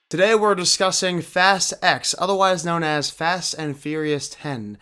Today we're discussing Fast X, otherwise known as Fast and Furious 10.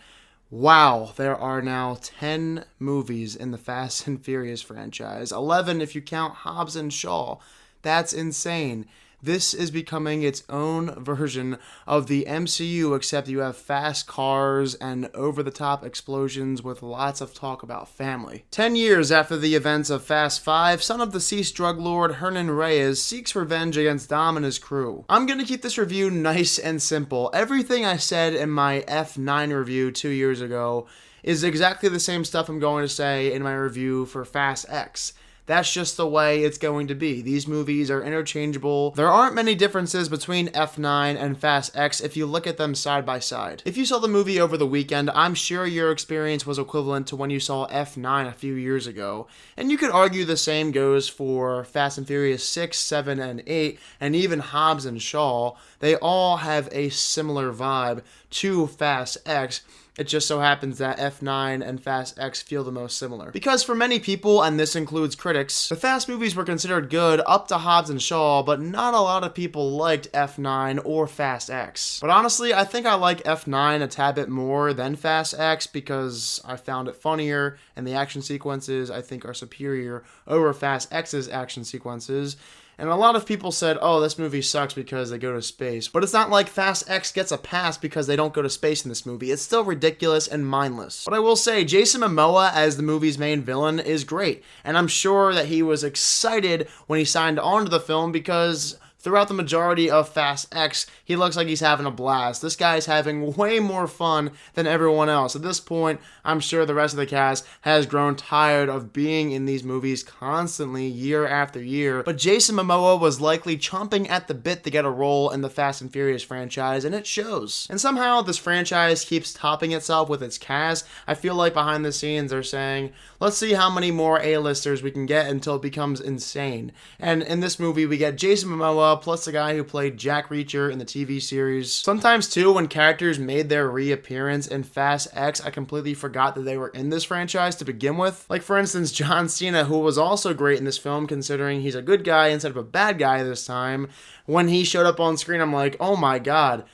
Wow, there are now 10 movies in the Fast and Furious franchise. 11 if you count Hobbs and Shaw. That's insane. This is becoming its own version of the MCU, except you have fast cars and over-the-top explosions with lots of talk about family. 10 years after the events of Fast 5, son of deceased drug lord Hernan Reyes seeks revenge against Dom and his crew. I'm gonna keep this review nice and simple. Everything I said in my F9 review 2 years ago is exactly the same stuff I'm going to say in my review for Fast X. That's just the way it's going to be. These movies are interchangeable. There aren't many differences between F9 and Fast X if you look at them side by side. If you saw the movie over the weekend, I'm sure your experience was equivalent to when you saw F9 a few years ago. And you could argue the same goes for Fast and Furious 6, 7, and 8, and even Hobbs and Shaw. They all have a similar vibe to Fast X. It just so happens that F9 and Fast X feel the most similar. Because for many people, and this includes critics, the Fast movies were considered good up to Hobbs and Shaw, but not a lot of people liked F9 or Fast X. But honestly, I think I like F9 a tad bit more than Fast X because I found it funnier, and the action sequences I think are superior over Fast X's action sequences. And a lot of people said, oh, this movie sucks because they go to space. But it's not like Fast X gets a pass because they don't go to space in this movie. It's still ridiculous and mindless. But I will say, Jason Momoa as the movie's main villain is great. And I'm sure that he was excited when he signed on to the film because throughout the majority of Fast X, he looks like he's having a blast. This guy's having way more fun than everyone else. At this point, I'm sure the rest of the cast has grown tired of being in these movies constantly, year after year. But Jason Momoa was likely chomping at the bit to get a role in the Fast and Furious franchise, and it shows. And somehow, this franchise keeps topping itself with its cast. I feel like behind the scenes they're saying, let's see how many more A-listers we can get until it becomes insane. And in this movie, we get Jason Momoa, plus the guy who played Jack Reacher in the TV series. Sometimes too, when characters made their reappearance in Fast X, I completely forgot that they were in this franchise to begin with. Like for instance, John Cena, who was also great in this film considering he's a good guy instead of a bad guy this time. When he showed up on screen, I'm like, oh my god,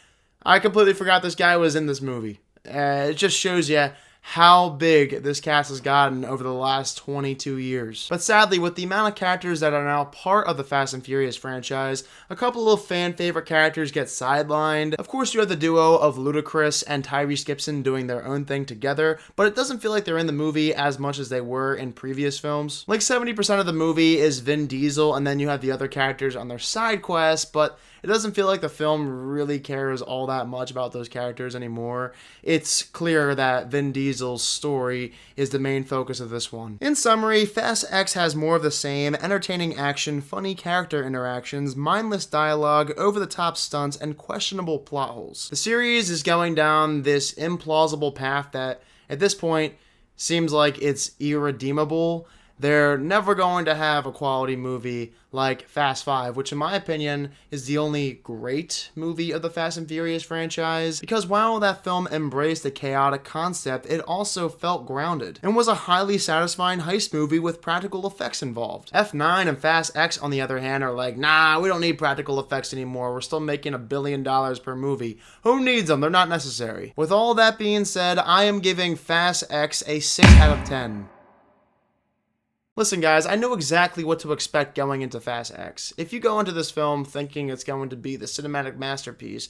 I completely forgot this guy was in this movie. It just shows you how big this cast has gotten over the last 22 years. But sadly, with the amount of characters that are now part of the Fast and Furious franchise, a couple of fan favorite characters get sidelined. Of course, you have the duo of Ludacris and Tyrese Gibson doing their own thing together, but it doesn't feel like they're in the movie as much as they were in previous films. Like 70% of the movie is Vin Diesel, and then you have the other characters on their side quests, but it doesn't feel like the film really cares all that much about those characters anymore. It's clear that Vin Diesel's story is the main focus of this one. In summary, Fast X has more of the same: entertaining action, funny character interactions, mindless dialogue, over-the-top stunts, and questionable plot holes. The series is going down this implausible path that, at this point, seems like it's irredeemable. They're never going to have a quality movie like Fast 5, which in my opinion is the only great movie of the Fast and Furious franchise, because while that film embraced a chaotic concept, it also felt grounded, and was a highly satisfying heist movie with practical effects involved. F9 and Fast X, on the other hand, are like, nah, we don't need practical effects anymore, we're still making $1 billion per movie. Who needs them? They're not necessary. With all that being said, I am giving Fast X a 6 out of 10. Listen guys, I know exactly what to expect going into Fast X. If you go into this film thinking it's going to be the cinematic masterpiece,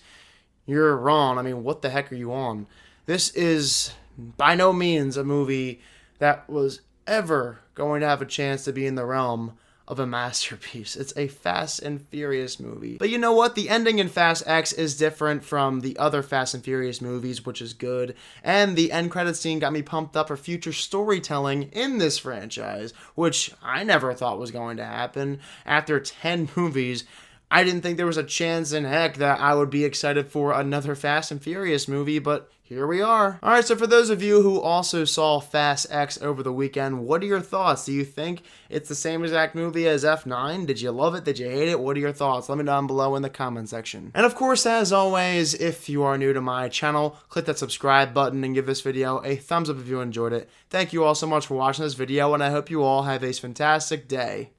you're wrong. I mean, what the heck are you on? This is by no means a movie that was ever going to have a chance to be in the realm of a masterpiece. It's a Fast and Furious movie. But you know what? The ending in Fast X is different from the other Fast and Furious movies, which is good. And the end credits scene got me pumped up for future storytelling in this franchise, which I never thought was going to happen. After 10 movies, I didn't think there was a chance in heck that I would be excited for another Fast and Furious movie, but here we are. Alright, so for those of you who also saw Fast X over the weekend, what are your thoughts? Do you think it's the same exact movie as F9? Did you love it? Did you hate it? What are your thoughts? Let me know down below in the comment section. And of course, as always, if you are new to my channel, click that subscribe button and give this video a thumbs up if you enjoyed it. Thank you all so much for watching this video, and I hope you all have a fantastic day.